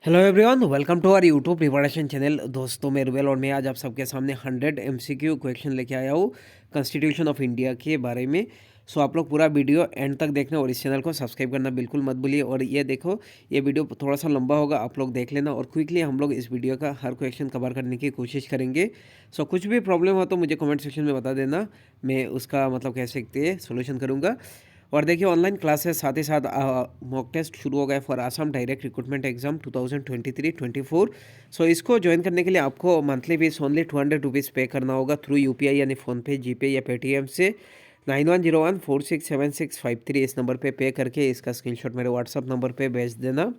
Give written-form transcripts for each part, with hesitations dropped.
Hello everyone, welcome to our YouTube preparation channel. दोस्तों, मैं रुबेल और मैं आज आप सबके सामने 100 एमसीक्यू क्वेश्चन लेके आया हूँ कॉन्स्टिट्यूशन ऑफ इंडिया के बारे में। सो आप लोग पूरा वीडियो एंड तक देखना और इस चैनल को सब्सक्राइब करना बिल्कुल मत भूलिए। और ये देखो, ये वीडियो थोड़ा सा लंबा होगा, आप लोग देख लेना और क्विकली हम लोग इस वीडियो का हर क्वेश्चन कवर करने की कोशिश करेंगे। सो कुछ भी प्रॉब्लम हो तो मुझे कमेंट सेक्शन में बता देना, मैं उसका मतलब कह सकते हैं सोल्यूशन करूँगा। और देखिए, ऑनलाइन क्लासेस साथ ही साथ मॉक टेस्ट शुरू हो गए for Assam direct recruitment exam 2023-24। सो इसको ज्वाइन करने के लिए आपको मंथली फीस ओनली 200 रुपीज़ पे करना होगा थ्रू यूपीआई यानी फ़ोनपे, जीपे या पेटीएम से। 9101467653 इस नंबर पे करके इसका स्क्रीनशॉट मेरे व्हाट्सअप नंबर पे भेज देना।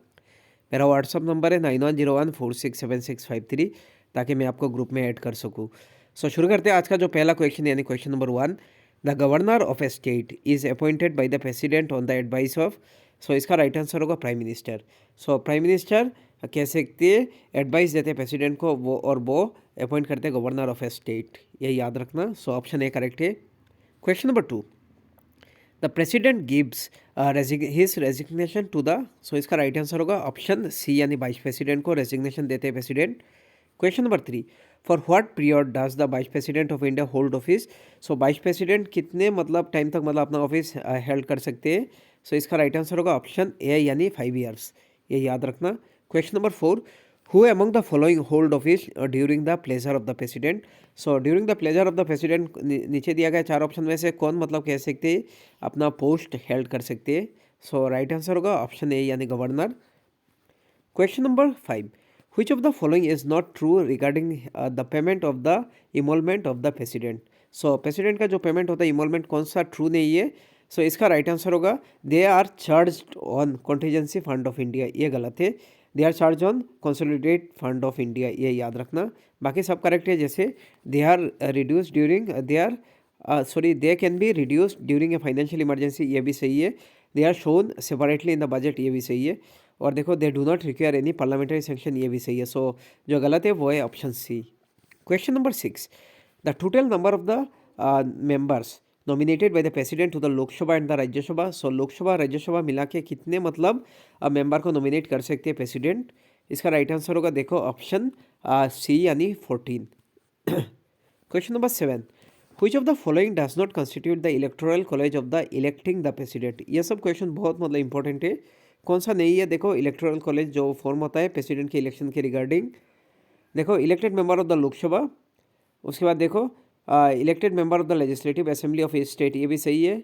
मेरा व्हाट्सअप नंबर है 9101467653, ताकि मैं आपको ग्रुप में ऐड कर सकूँ। सो शुरू करते हैं आज का जो पहला क्वेश्चन यानी question number 1। The governor of a state is appointed by the president on the advice of. So इसका राइट आंसर होगा prime minister. So prime minister कह सकते हैं एडवाइस देते हैं प्रेसिडेंट को, वो अपॉइंट करते हैं गवर्नर ऑफ ए स्टेट, ये याद रखना। सो ऑप्शन ए करेक्ट है। Question number 2। The president gives his resignation to the. So इसका राइट आंसर होगा ऑप्शन सी यानी वाइस प्रेसिडेंट को रेजिग्नेशन देते हैं president. Question number 3। For what period does the vice president of India hold office. So vice president कितने मतलब time तक मतलब अपना ऑफिस हेल्ड कर सकते हैं। सो इसका राइट आंसर होगा ऑप्शन ए यानी 5 ईयर्स, ये याद रखना। Question number 4। Who among the following hold office during the pleasure of the president. So during the pleasure of the president नीचे दिया गया 4 ऑप्शन में से कौन मतलब कह सकते हैं अपना पोस्ट हेल्ड कर सकते हैं। सो राइट आंसर होगा ऑप्शन ए यानी governor. Question number 5। Which of the following is not true regarding the payment of the emolument of the president? So president का जो पेमेंट होता है इमोलमेंट कौन सा ट्रू नहीं है। सो इसका राइट आंसर होगा they are charged on contingency fund of India, ये गलत है। They are charge on consolidate fund of India, ये याद रखना। बाकी सब करेक्ट है, जैसे they are reduce during they are sorry they can be reduce during a financial emergency, ये भी सही है। They are shown separately in the budget, ये भी सही है। और देखो, they do not require any parliamentary sanction, ये भी सही है। सो जो गलत है वो है option C. Question number 6। The total number of the members nominated by the president to the Lok Sabha and the Rajya Sabha. So Lok Sabha Rajya Sabha मिला के कितने मतलब मेंबर को नॉमिनेट कर सकते हैं प्रेसिडेंट। इसका राइट आंसर होगा देखो ऑप्शन सी यानी 14। Question number 7। Which of the following does not constitute the electoral college of the electing the president। ये सब क्वेश्चन बहुत मतलब इंपॉर्टेंट है। कौन सा नहीं है, देखो इलेक्टोरल कॉलेज जो फॉर्म होता है प्रेसिडेंट के इलेक्शन के रिगार्डिंग। देखो elected member of the Lok Sabha, उसके बाद देखो elected member of the legislative assembly of a state, ये भी सही है।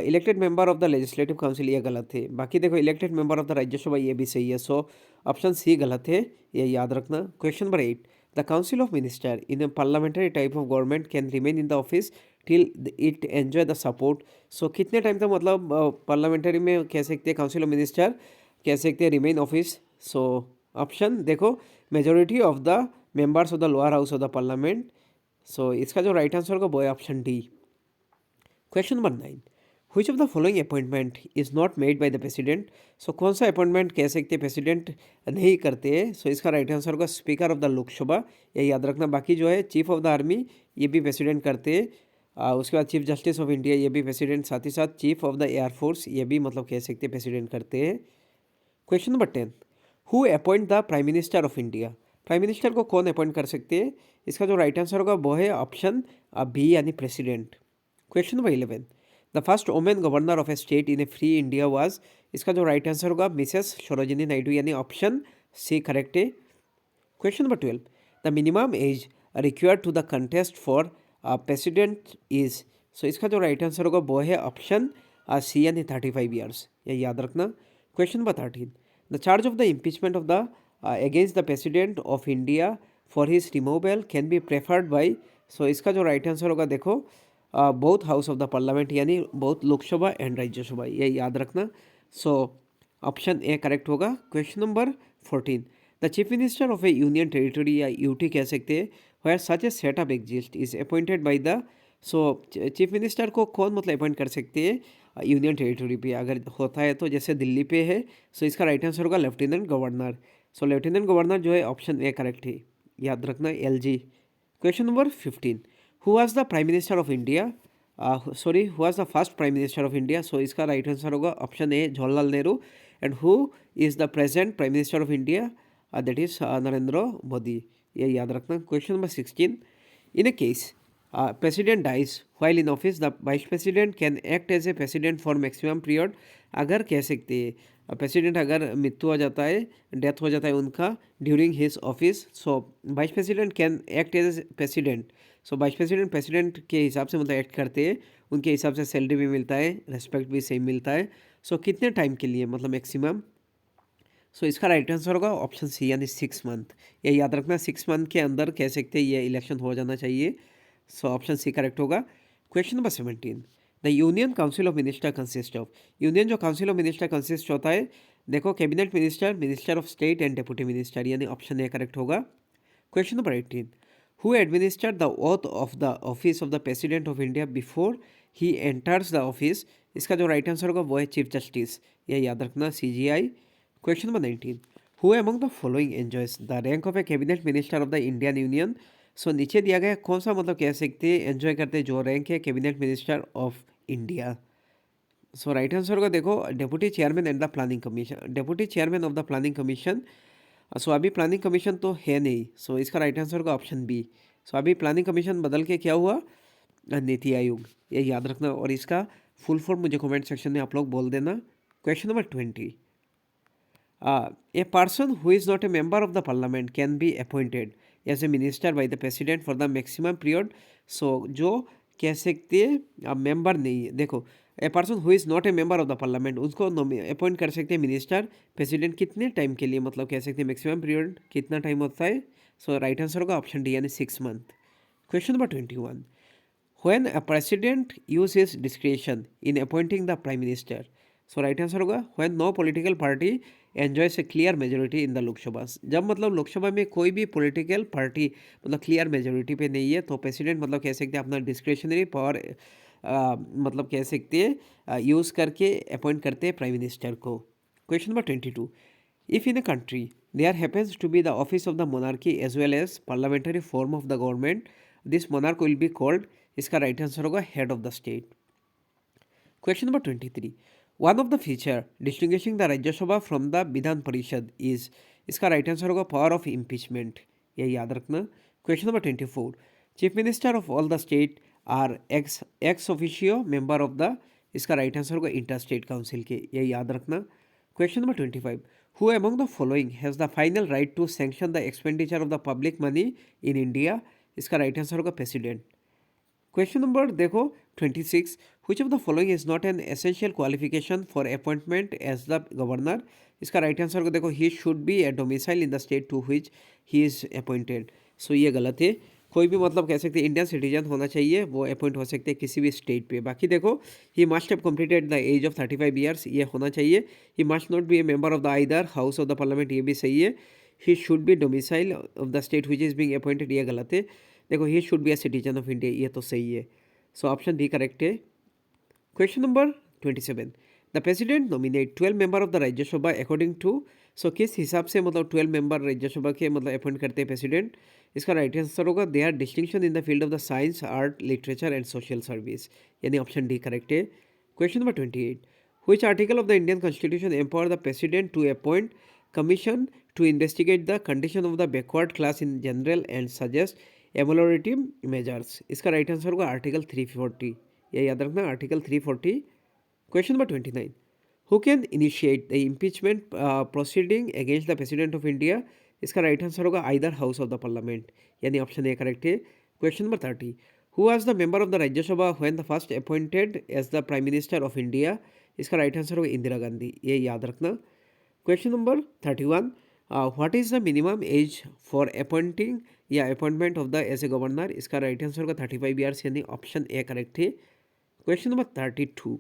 Elected member of the legislative council, ये गलत है। बाकी देखो elected member of the Rajya Sabha, ये भी सही है। सो ऑप्शन सी गलत है, ये याद रखना। Question number 8। The council of minister in a parliamentary type of government can remain in the office till it enjoy the support. So कितने टाइम तक मतलब पार्लियामेंट्री में कह सकते हैं काउंसिल ऑफ मिनिस्टर कह सकते हैं रिमेन ऑफिस। सो ऑप्शन देखो majority of the members of the lower house of the parliament. So इसका जो राइट आंसर होगा वो है option D. Question number 9। Which of the following appointment is not made by the president। सो कौन सा appointment कह सकते हैं प्रेसिडेंट नहीं करते हैं। सो इसका राइट आंसर होगा स्पीकर ऑफ द लोकसभा, ये याद रखना। बाकी जो है चीफ ऑफ द आर्मी, ये भी प्रेसिडेंट करते हैं। उसके बाद चीफ जस्टिस ऑफ इंडिया, ये भी प्रेसिडेंट, साथ ही साथ चीफ ऑफ द एयरफोर्स, ये भी मतलब कह सकते हैं प्रेसिडेंट करते हैं। Question number 10। Who appoint the prime minister of India. Prime minister को कौन अपॉइंट कर सकते हैं। इसका जो राइट आंसर होगा वो है ऑप्शन बी यानी president. Question number 11। The first women governor of a state in a free India was. इसका जो राइट आंसर होगा मिसेस सरोजिनी नायडू यानी ऑप्शन सी करेक्ट है। Question number 12। The minimum age required to the contest for president is. So इसका जो right answer होगा वो है ऑप्शन सी यानी 35 ईयर्स, ये याद रखना। Question number 13। The charge of the impeachment of the against the president of India for his removal can be preferred by. So इसका जो राइट आंसर होगा देखो both house of the parliament यानी both Lok Sabha and Rajya Sabha, ये याद रखना। So option ए correct होगा। Question number 14। The chief minister of a union territory या यूटी कह सकते हैं where such a setup exist is appointed by the. So chief minister को कौन मतलब अपॉइंट कर सकते हैं यूनियन टेरिटरी पे अगर होता है तो, जैसे दिल्ली पे है। सो इसका राइट आंसर होगा lieutenant governor. So lieutenant governor जो है ऑप्शन ए करेक्ट है, याद रखना LG. Question number 15। Who was the prime minister of India sorry who was the first prime minister of India. So इसका राइट आंसर होगा option A Jawaharlal Nehru. And who is the present prime minister of India. That is Narendra Modi, ये याद रखना। Question number 16, in A case president dies while in office the vice president can act as a president for maximum period. अगर कह सकते हैं president अगर मृत्यु हो जाता है, डेथ हो जाता है उनका during his office, so vice president can act as president. So vice president president के हिसाब से मतलब एक्ट करते हैं, उनके हिसाब से सैलरी भी मिलता है, रेस्पेक्ट भी सेम मिलता है। सो कितने टाइम के लिए मतलब मैक्सिमम। सो इसका राइट आंसर होगा ऑप्शन सी यानी 6 मंथ। ये याद रखना 6 मंथ के अंदर कह सकते हैं ये इलेक्शन हो जाना चाहिए। सो ऑप्शन सी करेक्ट होगा। Question number 17, the union council of minister consist of. Union जो काउंसिल ऑफ मिनिस्टर कंसिस्ट होता है, देखो cabinet minister, minister of state and deputy minister, यानी ऑप्शन ए करेक्ट होगा। Question number 18, who administered the oath of the office of the president of India before he enters the office. इसका जो right answer होगा वो है chief justice, ये याद रखना CGI। Question number 19, who among the following enjoys the rank of a cabinet minister of the Indian union. So नीचे दिया गया कौन सा मतलब कह सकते हैं एंजॉय करते हैं जो रैंक है cabinet minister of India. So right answer होगा देखो deputy chairman and the planning commission, deputy chairman of the planning commission. So अभी प्लानिंग कमीशन तो है नहीं, सो इसका राइट आंसर होगा ऑप्शन बी। सो अभी प्लानिंग कमीशन बदल के क्या हुआ, नीति आयोग, ये याद रखना। और इसका फुल फॉर्म मुझे कमेंट सेक्शन में आप लोग बोल देना। Question number 20, a person who is not a member of the parliament can be appointed as a minister by the president for the maximum period। so जो कह सकते हैं मेंबर नहीं है, देखो a person who is not a member of the parliament उसको appoint कर सकते हैं मिनिस्टर प्रेसिडेंट कितने टाइम के लिए, मतलब कह सकते हैं मैक्सिमम पीरियड कितना टाइम होता है। सो राइट आंसर होगा ऑप्शन डी यानी 6 month. Question number 21, when a president uses discretion in appointing the prime minister। So right answer होगा when no political party enjoys a clear majority in the Lok Sabha। जब मतलब लोकसभा में कोई भी political party मतलब clear majority पे नहीं है तो प्रेसिडेंट मतलब कह सकते हैं अपना डिस्क्रिशनरी पावर मतलब कह सकते हैं यूज़ करके अपॉइंट करते हैं प्राइम मिनिस्टर को। Question number 22, if in a country there happens to be the office of the monarchy as well as parliamentary form of the government, this monarch will be called। इसका right answer होगा head of the state. Question number 23, one of the feature distinguishing the Rajya Sabha from the Vidhan Parishad is. इसका right answer होगा power of impeachment, ये याद रखना। Question number 24, chief minister of all the state are ex officio member of the. इसका right answer होगा inter state council के, ये याद रखना। Question number 25, who among the following has the final right to sanction the expenditure of the public money in India. इसका right answer होगा president. Question number देखो 26, which of the following is not an essential qualification for appointment as the governor। इसका right answer को देखो ही should be a domicile in the state to which he is appointed. So ये गलत है, कोई भी मतलब कह सकते हैं इंडियन सिटीजन होना चाहिए, वो अपॉइंट हो सकते हैं किसी भी स्टेट पे। बाकी देखो he must have completed the age of 35 years, ये होना चाहिए। He must not be a member of the either house of the parliament, ये भी सही है। He should be domicile of the state which is being appointed, ये गलत है। देखो ही should be a citizen of India, ये तो सही है। सो ऑप्शन डी करेक्ट है। Question number 27, the president nominate 12 member of the Rajya Sabha according to. So किस हिसाब से मतलब 12 मेंबर राज्यसभा के मतलब अपॉइंट करते हैं प्रेसिडेंट। इसका राइट आंसर होगा they are distinction in the field of the science, art, literature and social service, यानी ऑप्शन डी करेक्ट है। Question number 28, which article of the Indian constitution empower the president to appoint commission to investigate the condition of the backward class in general and suggest ameliorative measures. इसका right answer होगा article 340, ये याद रखना article 340। Question number 29, who can initiate the impeachment proceeding against the president of India. इसका right answer होगा either house of the parliament, यानी option ए correct है। Question number 30, who was the member of the Rajya Sabha when the first appointed as the prime minister of India. इसका right answer होगा इंदिरा गांधी, ये याद रखना। Question number 31, what is the minimum age for appointing या appointment of the age a governor. इसका right answer होगा 35 years, यानी option ए correct है। Question number 32,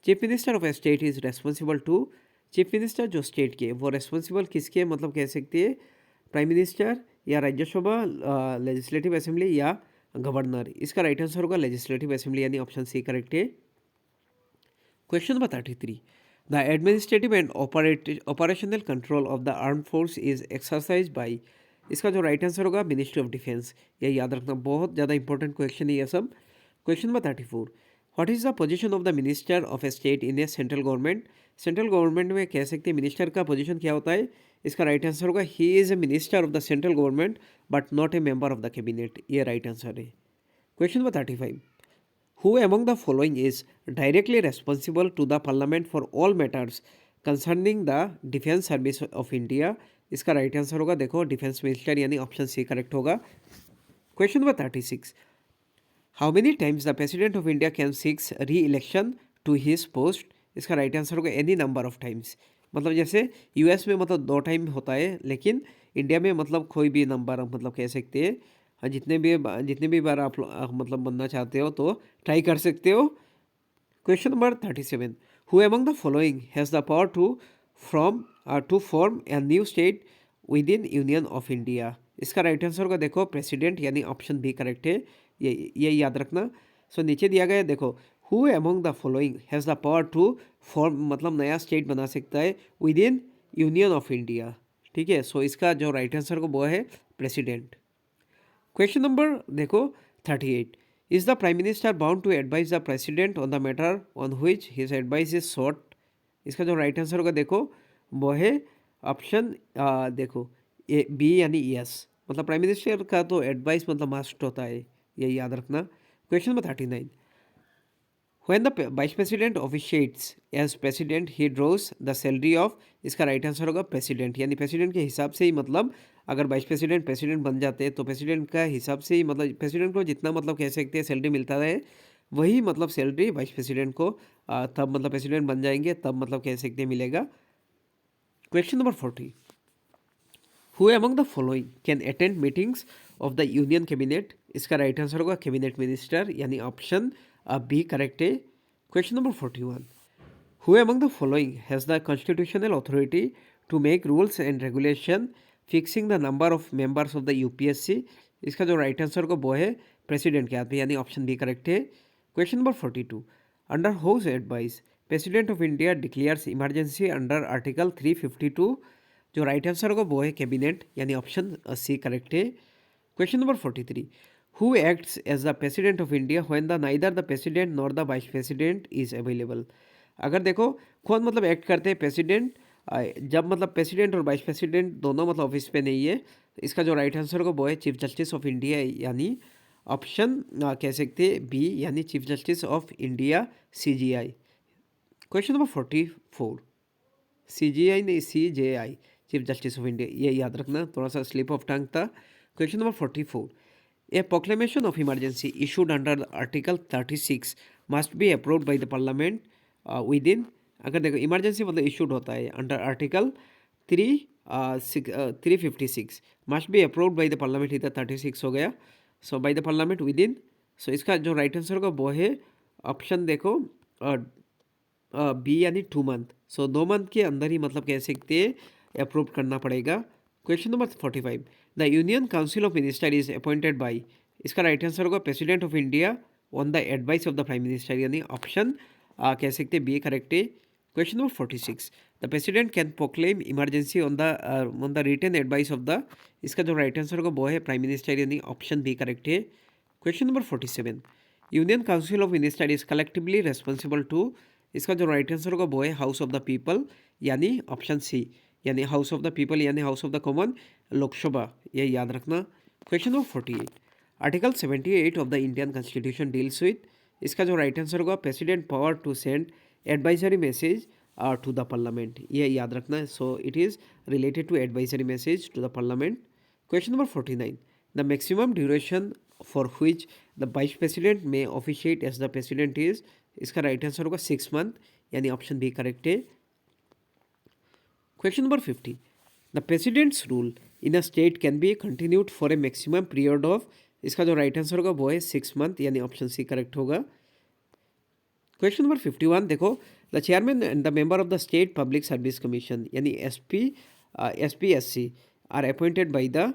chief minister of a state is responsible to. Chief minister जो state के वो responsible किसके मतलब कह सकते हैं, प्राइम मिनिस्टर या राज्यसभा, लेजिस्लेटिव असेंबली या गवर्नर। इसका राइट आंसर होगा लेजिस्लेटिव असेंबली, यानी ऑप्शन सी करेक्ट है। Question number 33, the administrative and operational control of the arm force is exercise by. इसका जो राइट आंसर होगा मिनिस्ट्री ऑफ डिफेंस, ये याद रखना, बहुत ज़्यादा इंपॉर्टेंट क्वेश्चन है ये सब। Question number 34, what is the position of the minister of a state in A central government. Central government में कह सकते हैं मिनिस्टर का पोजीशन क्या होता है, इसका राइट आंसर होगा he is a minister of the central government but not a member of the cabinet, ये राइट आंसर है। Question number 35, who among the following is directly responsible to the parliament for all matters concerning the defence service of India, इसका right answer होगा देखो defence minister यानी option C correct होगा। Question number 36, how many times the president of India can seeks री election to his post, इसका right answer होगा any number of times. मतलब जैसे यूएस में मतलब 2 टाइम होता है, लेकिन इंडिया में मतलब कोई भी नंबर मतलब कह सकते हैं। हाँ, जितने भी बार आप मतलब बनना चाहते हो तो ट्राई कर सकते हो। Question number 37, who among the following has the power to form a new state within union of India, इसका राइट आंसर होगा देखो प्रेसिडेंट यानी ऑप्शन बी करेक्ट है, ये याद रखना। सो नीचे दिया गया है देखो, who among the following has the power to form मतलब नया स्टेट बना सकता है within union of India, ठीक है। सो इसका जो राइट आंसर को वो है प्रेसिडेंट। क्वेश्चन नंबर देखो 38, is the prime minister bound to advise the president on the matter on which his advice is sought, इसका जो राइट आंसर होगा देखो वो है ऑप्शन देखो ए बी यानी यस, मतलब प्राइम मिनिस्टर का तो एडवाइस मतलब मस्ट होता है, ये याद रखना। Question number 39, when the vice president officiates as president he draws the salary of, इसका राइट आंसर होगा प्रेसिडेंट यानी प्रेसिडेंट के हिसाब से ही, मतलब अगर वाइस प्रेसिडेंट प्रेसिडेंट बन जाते हैं तो प्रेसिडेंट का हिसाब से ही मतलब प्रेसिडेंट को जितना मतलब कह सकते हैं सैलरी मिलता है वही मतलब सैलरी वाइस प्रेसिडेंट को तब मतलब प्रेसिडेंट बन जाएंगे तब मतलब कह सकते हैं मिलेगा। Question number 40, who among the following can attend meetings of the union cabinet, इसका राइट आंसर होगा कैबिनेट मिनिस्टर यानी ऑप्शन बी करेक्ट है। Question number 41, who among the following has the constitutional authority to make rules and regulation fixing the number of members of the UPSC, इसका जो right answer होगा वो है president के हाथ में यानी ऑप्शन बी करेक्ट है। Question number 42, under whose advice president of India declares emergency under article 352, जो राइट आंसर होगा वो है कैबिनेट यानी ऑप्शन सी करेक्ट है। Question number 43, who acts as the president of India when the neither the president nor the vice president is available, अगर देखो कौन मतलब एक्ट करते हैं प्रेसिडेंट जब मतलब प्रेसिडेंट और वाइस प्रेसिडेंट दोनों मतलब ऑफिस पे नहीं है, तो इसका जो राइट आंसर होगा वो है चीफ जस्टिस ऑफ इंडिया यानी ऑप्शन कह सकते हैं बी यानी chief justice of India CGI. Question number 44, CGI नहीं CJI chief justice of India, ये याद रखना, थोड़ा सा स्लिप ऑफ टंग था। Question number 44, a proclamation of emergency issued under article 36 must be approved by the parliament within, अगर देखो emergency मतलब इशूड होता है under article 356 must be approved by the parliament, इधर 36 हो गया, so by the parliament within. So इसका जो राइट आंसर होगा वो है ऑप्शन देखो बी यानी 2 मंथ, सो 2 मंथ के अंदर ही मतलब कह सकते हैं अप्रूव करना पड़ेगा। Question number 45, the union council of minister is appointed by, इसका राइट आंसर होगा president of India on the advice of the prime minister यानी ऑप्शन कह सकते हैं बी करेक्ट है। Question number 46, the president can proclaim emergency on the written advice of the, इसका जो right answer होगा वो है प्राइम मिनिस्टर यानी ऑप्शन बी करेक्ट है। Question number 47, union council of minister is collectively responsible to, इसका जो राइट आंसर होगा वो है हाउस ऑफ द पीपल यानी ऑप्शन सी यानी हाउस ऑफ द पीपल यानी house of the common Lok Sabha, ये याद रखना। Question number 48, article 78 of the Indian constitution deals with, इसका जो राइट आंसर होगा president power to send advisory message to the parliament, ये याद रखना है। So it is related to advisory message to the parliament. Question number 49, the maximum duration for which the vice president may officiate as the president is, इसका right answer होगा 6 month यानी option B correct है। Question number 50, the president's rule in a state can be continued for a maximum period of, इसका जो right answer होगा वो है 6 month यानी ऑप्शन सी करेक्ट होगा। क्वेश्चन नंबर 51 देखो, the chairman and the member of the state public service commission यानी SPSC are appointed by the,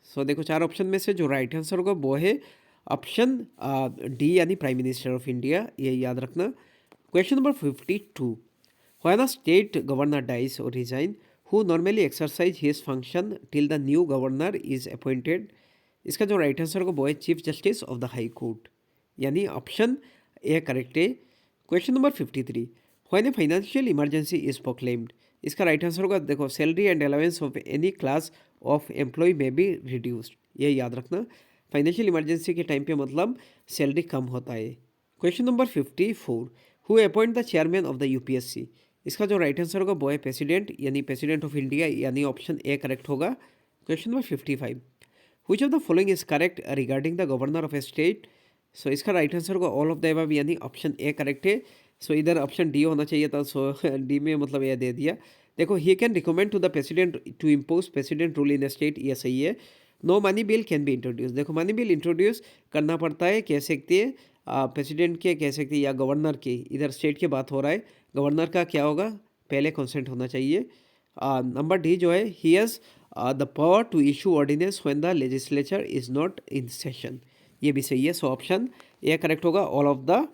so देखो 4 ऑप्शन में से जो राइट आंसर होगा वो है ऑप्शन डी यानी प्राइम मिनिस्टर ऑफ इंडिया, ये याद रखना। Question number 52, when a state governor dies और resign who normally exercise his function till the new governor is appointed, इसका जो राइट आंसर होगा वो है chief justice of the high court यानी ऑप्शन ए करेक्ट है। Question number 53, when a financial emergency is proclaimed, इसका right answer होगा, देखो, salary and allowance of any class of employ may be reduced, ये याद रखना। फाइनेंशियल इमरजेंसी के time पे मतलब सैलरी कम होता है। Question number 54, who appoint the chairman of the UPSC, इसका जो राइट आंसर होगा वो है प्रेसिडेंट, यानी प्रेसिडेंट ऑफ इंडिया, यानी ऑप्शन ए करेक्ट होगा। Question number 55, which of the following is correct regarding the governor of a state, so इसका right answer होगा ऑल ऑफ द अबव, यानी ऑप्शन ए करेक्ट है। सो इधर ऑप्शन डी होना चाहिए था, सो डी में मतलब ये दे दिया। देखो, he can recommend to the president to impose president rule in the state, ये सही है। No money bill can be introduce, देखो मनी बिल इंट्रोड्यूस करना पड़ता है, कह सकते हैं प्रेसिडेंट के, कह सकते हैं, या गवर्नर के, इधर स्टेट की बात हो रहा है, गवर्नर का क्या होगा, पहले कंसेंट होना चाहिए। नंबर डी जो है, he has the power to issue ordinance when the legislature is not in session, ये भी सही है। सो ऑप्शन ए करेक्ट होगा, ऑल ऑफ द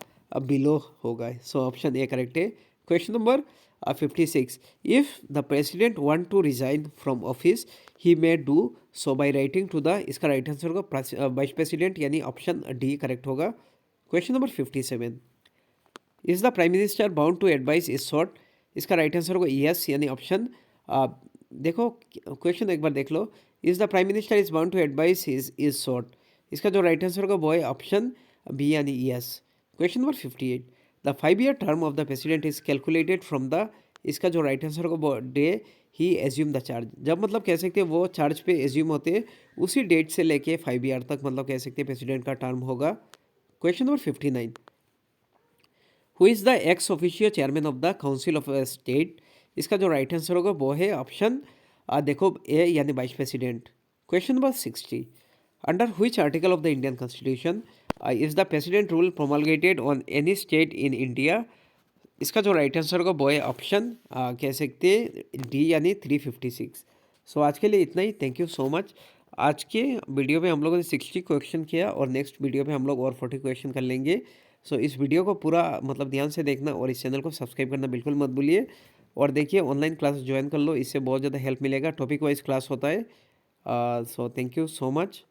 बिलो होगा, सो ऑप्शन ए करेक्ट है। Question number 56, if the president want to resign from office he may do so by writing to the, इसका right answer होगा vice president, यानी option D correct होगा। Question number 57, is the prime minister bound to advise is short, इसका right answer होगा yes, यानी option, देखो question एक बार देख लो, is the prime minister is bound to advise is short, इसका जो राइट आंसर होगा वो है ऑप्शन बी, यानी yes. Question number 58, the 5 year term of the president is calculated from the, इसका जो राइट आंसर होगा वो day he assume the charge, जब मतलब कह सकते हैं वो चार्ज पे एज्यूम होते हैं, उसी डेट से लेके 5 year तक मतलब कह सकते हैं प्रेसिडेंट का टर्म होगा। Question number 59, who is the ex officio chairman of the council of state, इसका जो राइट आंसर होगा वो है ऑप्शन, देखो ए, यानी vice president. Question number 60, under which article of the Indian constitution is the president rule promulgated on any state in India, इसका जो right answer होगा वो है ऑप्शन, कह सकते हैं डी, यानी 356। सो आज के लिए इतना ही, थैंक यू सो मच। आज के वीडियो में हम लोगों ने 60 क्वेश्चन किया, और नेक्स्ट वीडियो में हम लोग और 40 क्वेश्चन कर लेंगे। सो इस वीडियो को पूरा मतलब ध्यान से देखना, और इस चैनल को सब्सक्राइब करना बिल्कुल मत भूलिए। और देखिए, ऑनलाइन क्लास ज्वाइन कर लो, इससे बहुत ज़्यादा हेल्प मिलेगा, टॉपिक वाइज क्लास होता है। So thank you so much.